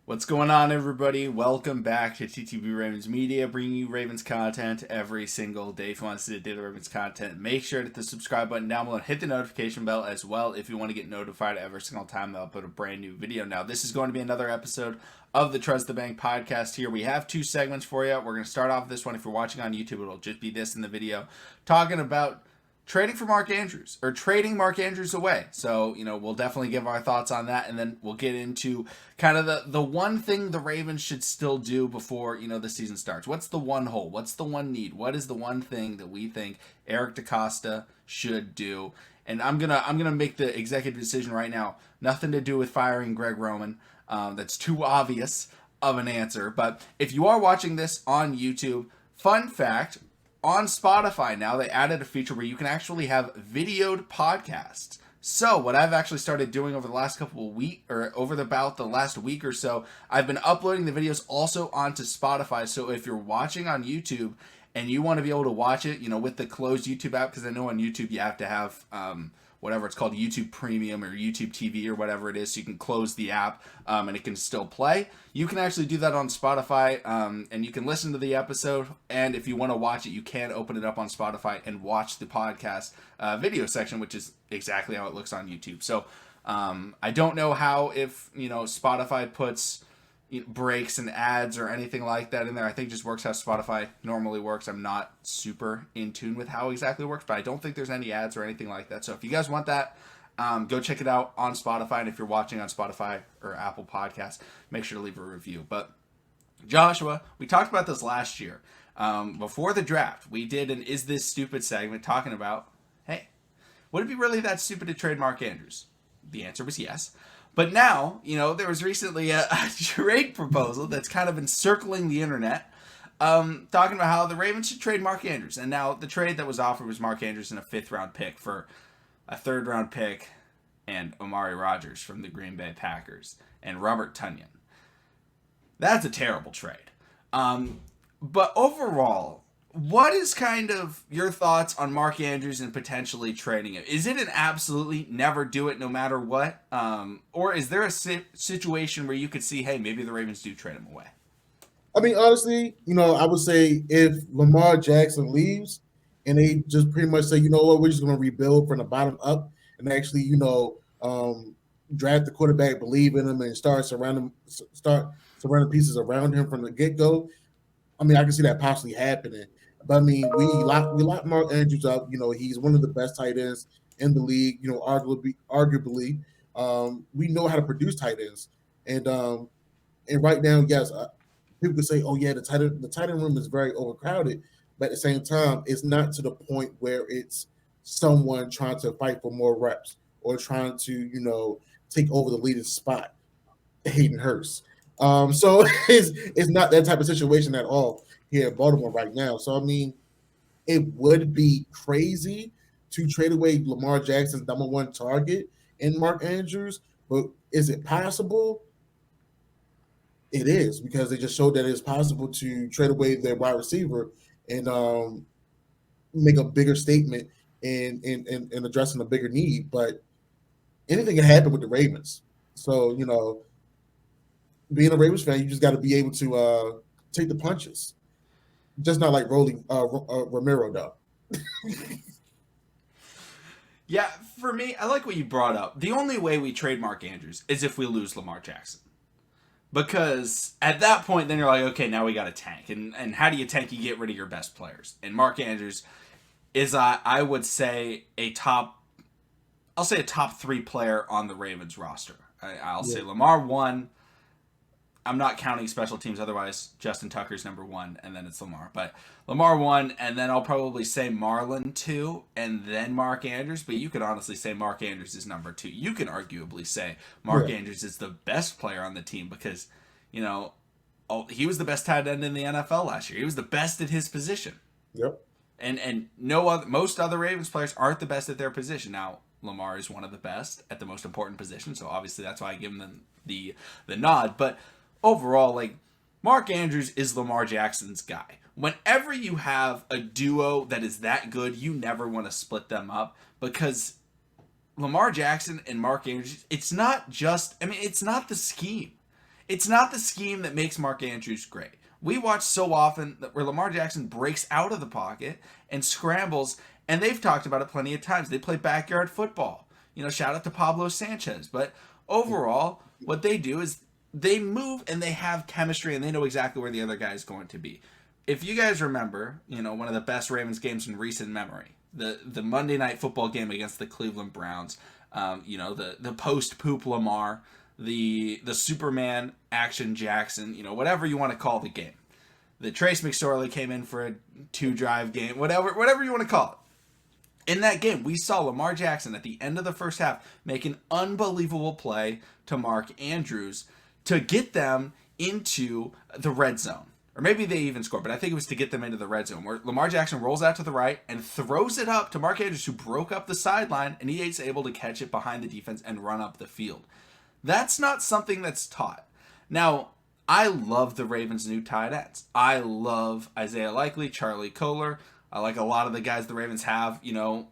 What's going on, everybody? Welcome back to TTB Ravens Media, bringing you Ravens content every single day. If you want to see the daily Ravens content, make sure to hit the subscribe button down below and hit the notification bell as well if you want to get notified every single time that I'll put a brand new video. Now, this is going to be another episode of the Trust the Bank podcast here. We have two segments for you. We're going to start off with this one. If you're watching on YouTube, it'll just be this in the video, talking about trading for Mark Andrews, or trading Mark Andrews away. So, we'll definitely give our thoughts on that, and then we'll get into kind of the one thing the Ravens should still do before, the season starts. What's the one hole? What's the one need? What is the one thing that we think Eric DeCosta should do? And I'm gonna make the executive decision right now. Nothing to do with firing Greg Roman. That's too obvious of an answer. But if you are watching this on YouTube, fun fact, on Spotify now, they added a feature where you can actually have videoed podcasts. So what I've actually started doing over the last couple of weeks, or about the last week or so, I've been uploading the videos also onto Spotify. So if you're watching on YouTube and you want to be able to watch it, with the closed YouTube app, because I know on YouTube you have to have whatever it's called, YouTube Premium or YouTube TV or whatever it is, so you can close the app and it can still play. You can actually do that on Spotify, and you can listen to the episode, and if you want to watch it, you can open it up on Spotify and watch the podcast video section, which is exactly how it looks on YouTube. So I don't know how, if Spotify puts breaks and ads or anything like that in there. I think it just works how Spotify normally works. I'm not super in tune with how exactly it works, but I don't think there's any ads or anything like that. So if you guys want that, go check it out on Spotify. And if you're watching on Spotify or Apple Podcasts, make sure to leave a review. But Joshua, we talked about this last year. Before the draft, we did an Is This Stupid segment talking about, hey, would it be really that stupid to trade Mark Andrews? The answer was yes. But now, there was recently a trade proposal that's kind of been circling the internet, talking about how the Ravens should trade Mark Andrews. And now the trade that was offered was Mark Andrews and a 5th-round pick for a 3rd-round pick and Amari Rodgers from the Green Bay Packers and Robert Tonyan. That's a terrible trade. But overall, what is kind of your thoughts on Mark Andrews and potentially trading him? Is it an absolutely never do it no matter what? Or is there a situation where you could see, hey, maybe the Ravens do trade him away? I mean, honestly, I would say if Lamar Jackson leaves and they just pretty much say, you know what, we're just going to rebuild from the bottom up and actually, draft the quarterback, believe in him, and start surrounding pieces around him from the get-go. I mean, I can see that possibly happening. But I mean, we lock Mark Andrews up. He's one of the best tight ends in the league. Arguably, we know how to produce tight ends, and right now, yes, people could say, "Oh yeah, the tight end room is very overcrowded," but at the same time, it's not to the point where it's someone trying to fight for more reps or trying to take over the leading spot. Hayden Hurst. So it's not that type of situation at all here in Baltimore right now. So I mean, it would be crazy to trade away Lamar Jackson's number one target in Mark Andrews, but is it possible? It is, because they just showed that it's possible to trade away their wide receiver and make a bigger statement in addressing a bigger need. But anything can happen with the Ravens. So being a Ravens fan, you just got to be able to take the punches. Just not like rolling Romero, though. Yeah, for me, I like what you brought up. The only way we trade Mark Andrews is if we lose Lamar Jackson. Because at that point, then you're like, okay, now we got to tank. And how do you tank? You get rid of your best players. And Mark Andrews is, I would say, a top 3 player on the Ravens roster. I'll say Lamar 1. I'm not counting special teams, otherwise Justin Tucker's number 1, and then it's Lamar. But Lamar 1, and then I'll probably say Marlon 2, and then Mark Andrews. But you could honestly say Mark Andrews is number 2. You can arguably say Mark Andrews is the best player on the team because, he was the best tight end in the NFL last year. He was the best at his position. Yep. And most other Ravens players aren't the best at their position. Now, Lamar is one of the best at the most important position, so obviously that's why I give him the nod. But overall, Mark Andrews is Lamar Jackson's guy. Whenever you have a duo that is that good, you never want to split them up because Lamar Jackson and Mark Andrews, it's not the scheme. It's not the scheme that makes Mark Andrews great. We watch so often where Lamar Jackson breaks out of the pocket and scrambles, and they've talked about it plenty of times. They play backyard football. Shout out to Pablo Sanchez. But overall, what they do is they move and they have chemistry and they know exactly where the other guy is going to be. If you guys remember, one of the best Ravens games in recent memory, the Monday Night Football game against the Cleveland Browns, the post-poop Lamar, the Superman action Jackson, whatever you want to call the game. The Trace McSorley came in for a 2-drive game, whatever you want to call it. In that game, we saw Lamar Jackson at the end of the first half make an unbelievable play to Mark Andrews to get them into the red zone. Or maybe they even scored, but I think it was to get them into the red zone, where Lamar Jackson rolls out to the right and throws it up to Mark Andrews, who broke up the sideline, and he is able to catch it behind the defense and run up the field. That's not something that's taught. Now, I love the Ravens' new tight ends. I love Isaiah Likely, Charlie Kolar. I like a lot of the guys the Ravens have,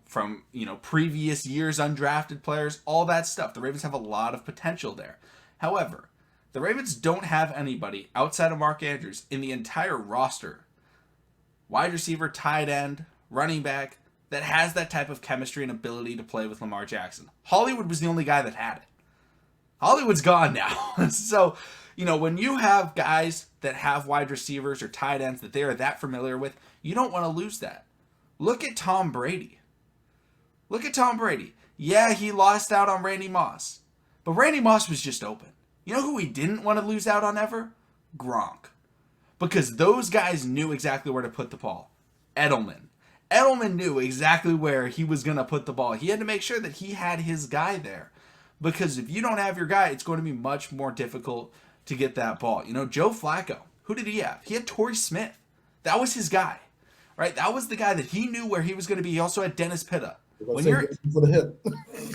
from, previous years undrafted players, all that stuff. The Ravens have a lot of potential there. However, the Ravens don't have anybody outside of Mark Andrews in the entire roster, wide receiver, tight end, running back, that has that type of chemistry and ability to play with Lamar Jackson. Hollywood was the only guy that had it. Hollywood's gone now. So, when you have guys that have wide receivers or tight ends that they are that familiar with, you don't want to lose that. Look at Tom Brady. Yeah, he lost out on Randy Moss. But Randy Moss was just open. You know who he didn't want to lose out on ever? Gronk. Because those guys knew exactly where to put the ball. Edelman. Edelman knew exactly where he was going to put the ball. He had to make sure that he had his guy there. Because if you don't have your guy, it's going to be much more difficult to get that ball. Joe Flacco, who did he have? He had Torrey Smith. That was his guy, right? That was the guy that he knew where he was going to be. He also had Dennis Pitta. For the hip.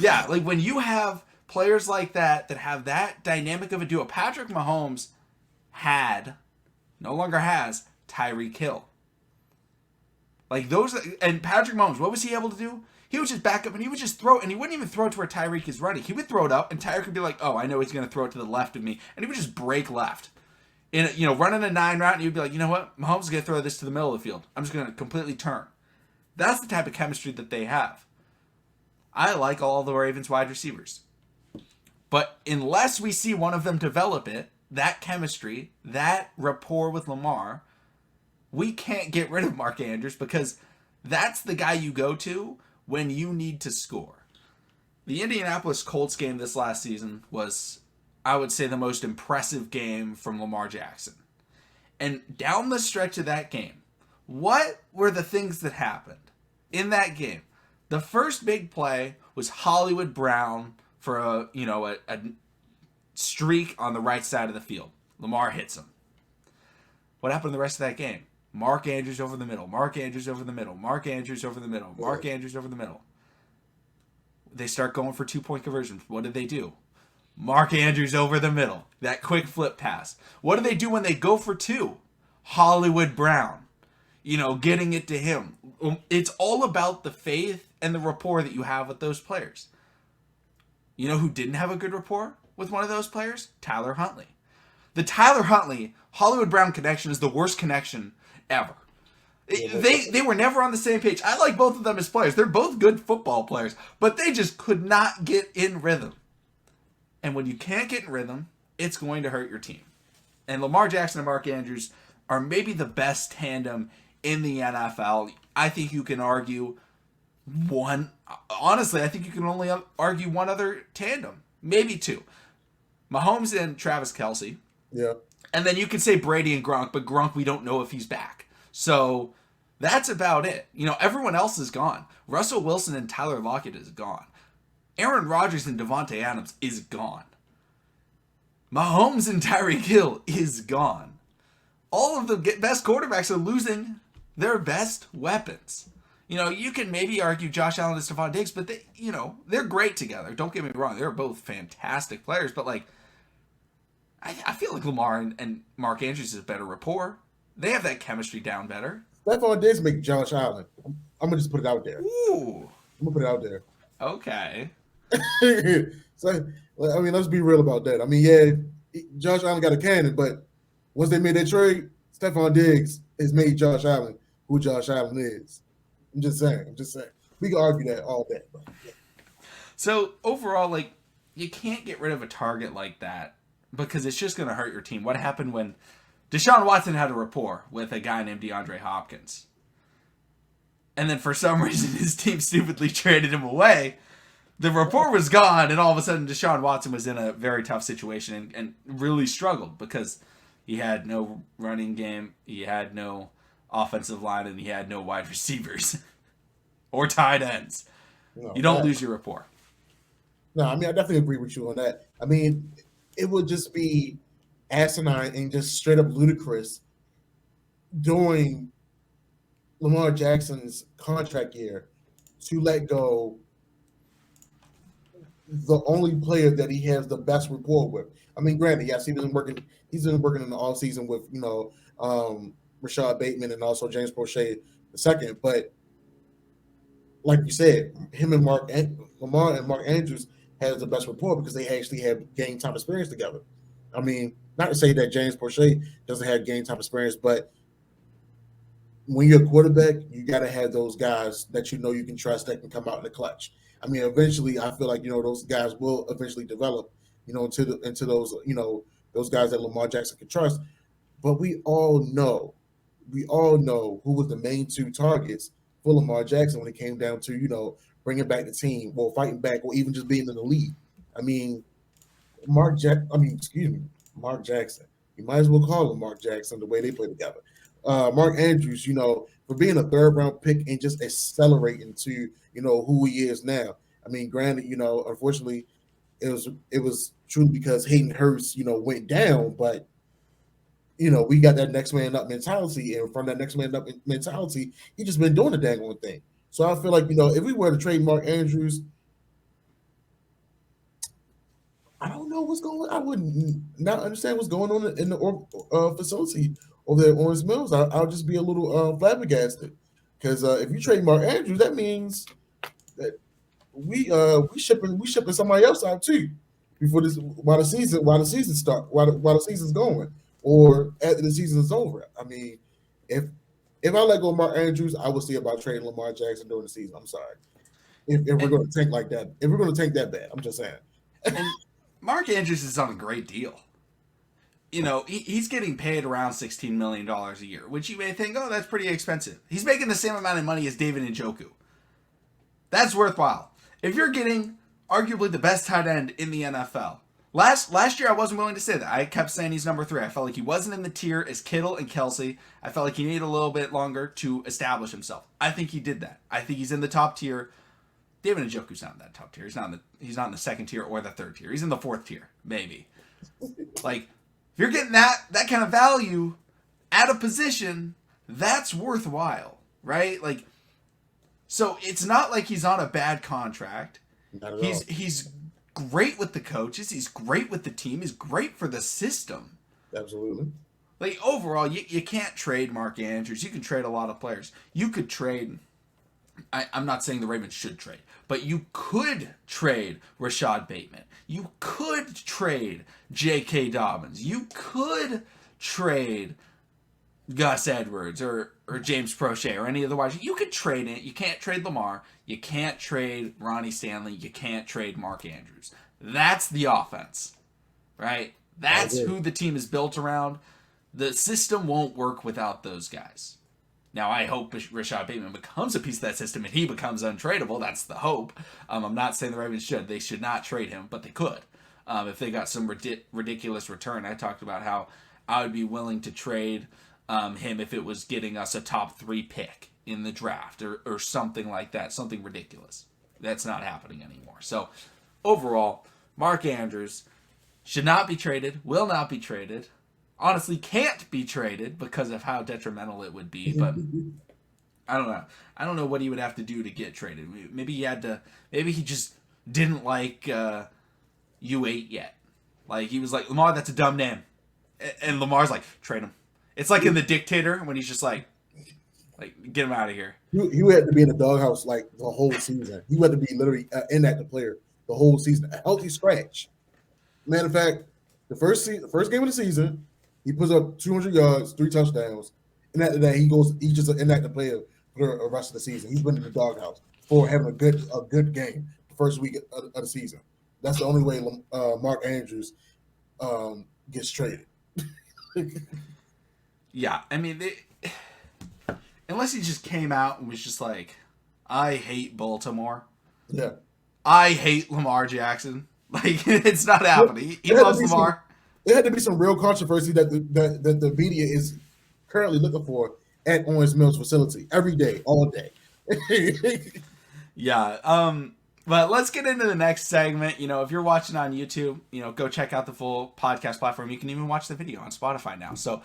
Yeah, like when you have players like that have that dynamic of a duo. Patrick Mahomes no longer has, Tyreek Hill. Like those, and Patrick Mahomes, what was he able to do? He would just back up and he would just throw, and he wouldn't even throw it to where Tyreek is running. He would throw it up, and Tyreek would be like, "Oh, I know he's going to throw it to the left of me," and he would just break left, running a 9 route, and he'd be like, "You know what? Mahomes is going to throw this to the middle of the field. I'm just going to completely turn." That's the type of chemistry that they have. I like all the Ravens wide receivers, but unless we see one of them develop that chemistry, that rapport with Lamar, we can't get rid of Mark Andrews because that's the guy you go to when you need to score. The Indianapolis Colts game this last season was, I would say, the most impressive game from Lamar Jackson. And down the stretch of that game, what were the things that happened in that game? The first big play was Hollywood Brown for a streak on the right side of the field. Lamar hits him. What happened the rest of that game? Mark Andrews over the middle. Mark Andrews over the middle. Mark Andrews over the middle. Mark Andrews over the middle. They start going for 2-point conversions. What did they do? Mark Andrews over the middle. That quick flip pass. What do they do when they go for 2? Hollywood Brown. Getting it to him. It's all about the faith and the rapport that you have with those players. You know who didn't have a good rapport with one of those players? Tyler Huntley. The Tyler Huntley Hollywood Brown connection is the worst connection ever. They were never on the same page. I like both of them as players. They're both good football players, but they just could not get in rhythm. And when you can't get in rhythm, it's going to hurt your team. And Lamar Jackson and Mark Andrews are maybe the best tandem in the NFL. I think you can argue one. Honestly, I think you can only argue one other tandem, maybe 2. Mahomes and Travis Kelce. Yeah. And then you could say Brady and Gronk, but Gronk, we don't know if he's back. So that's about it. Everyone else is gone. Russell Wilson and Tyler Lockett is gone. Aaron Rodgers and Devontae Adams is gone. Mahomes and Tyreek Hill is gone. All of the best quarterbacks are losing their best weapons. You can maybe argue Josh Allen and Stephon Diggs, but they're great together. Don't get me wrong. They're both fantastic players, but I feel like Lamar and Mark Andrews is a better rapport. They have that chemistry down better. Stephon Diggs make Josh Allen. I'm going to just put it out there. Ooh. I'm going to put it out there. Okay. So, let's be real about that. Yeah, Josh Allen got a cannon, but once they made that trade, Stephon Diggs has made Josh Allen who Josh Allen is. I'm just saying. We can argue that all day. But yeah. So overall, like, you can't get rid of a target like that because it's just going to hurt your team. What happened when Deshaun Watson had a rapport with a guy named DeAndre Hopkins? And then for some reason his team stupidly traded him away. The rapport was gone, and all of a sudden Deshaun Watson was in a very tough situation and really struggled because he had no running game, he had no offensive line, and he had no wide receivers or tight ends. No, You don't lose your rapport. No, I mean, I definitely agree with you on that. I mean, it would just be asinine and just straight up ludicrous during Lamar Jackson's contract year to let go the only player that he has the best rapport with. I mean, granted, yes, he's been working in the off season with Rashad Bateman and also James Prochet the second, but like you said, him and Lamar and Mark Andrews has the best rapport because they actually have game time experience together. I mean, not to say that James Prochet doesn't have game time experience, but when you're a quarterback, you got to have those guys that you know you can trust that can come out in the clutch. I mean, eventually, I feel like those guys will eventually develop, into those those guys that Lamar Jackson can trust. But we all know who was the main two targets for Lamar Jackson when it came down to bringing back the team, or fighting back, or even just being in the lead. I mean, Mark Jackson. You might as well call him Mark Jackson the way they play together. Mark Andrews, for being a third round pick and just accelerating to who he is now. I mean, granted, unfortunately, it was true because Hayden Hurst, went down, but we got that next man up mentality, and from that next man up mentality, he just been doing the dang on thing. So I feel like if we were to trade Mark Andrews, I don't know what's going on. I would not understand what's going on in the facility over there at Orange Mills. I'll just be a little flabbergasted because if you trade Mark Andrews, that means that we shipping somebody else out too before this while the season's going, or after the season is over. I mean, if I let go of Mark Andrews, I would see about trading Lamar Jackson during the season. I'm sorry. If we're going to tank like that, if we're going to tank that bad, I'm just saying. And Mark Andrews is on a great deal. He's getting paid around $16 million a year, which you may think, oh, that's pretty expensive. He's making the same amount of money as David Njoku. That's worthwhile. If you're getting arguably the best tight end in the NFL, last year I wasn't willing to say that. I kept saying he's number 3. I felt like he wasn't in the tier as Kittle and Kelsey. I felt like he needed a little bit longer to establish himself. I think he did that. I think he's in the top tier. David Njoku's not in that top tier. He's not in the second tier or the third tier. He's in the 4th tier, maybe. Like, if you're getting that kind of value at a position, that's worthwhile, right? Like, so it's not like he's on a bad contract. Not at all. He's great with the coaches. He's great with the team. He's great for the system. Absolutely. Like, overall, you can't trade Mark Andrews. You can trade a lot of players. You could trade... I'm not saying the Ravens should trade, but you could trade Rashad Bateman. You could trade J.K. Dobbins. You could trade Gus Edwards or James Prochet or any of the wide. You could trade it. You can't trade Lamar. You can't trade Ronnie Stanley. You can't trade Mark Andrews. That's the offense, right? That's who the team is built around. The system won't work without those guys. Now, I hope Rashad Bateman becomes a piece of that system and he becomes untradeable. That's the hope. I'm not saying the Ravens should. They should not trade him, but they could. If they got some ridiculous return. I talked about how I would be willing to trade him if it was getting us a top 3 pick in the draft or something like that. Something ridiculous. That's not happening anymore. So, overall, Mark Andrews should not be traded, will not be traded. Honestly, can't be traded because of how detrimental it would be, but I don't know. I don't know what he would have to do to get traded. Maybe he just didn't like U8 yet. Like, he was like, Lamar, that's a dumb name. And Lamar's like, trade him. It's like in The Dictator when he's just like get him out of here. He had to be in the doghouse like the whole season. He had to be literally inactive player the whole season. A healthy scratch. Matter of fact, The first game of the season, he puts up 200 yards, 3 touchdowns, and after that, he's just an inactive player for the rest of the season. He's been in the doghouse for having a good game the first week of the season. That's the only way Mark Andrews gets traded. Yeah, I mean, unless he just came out and was just like, I hate Baltimore. Yeah. I hate Lamar Jackson. Like, it's not happening. He loves Lamar. There had to be some real controversy that the media is currently looking for at Owens Mills facility every day, all day. Yeah. But let's get into the next segment. If you're watching on YouTube, go check out the full podcast platform. You can even watch the video on Spotify now. So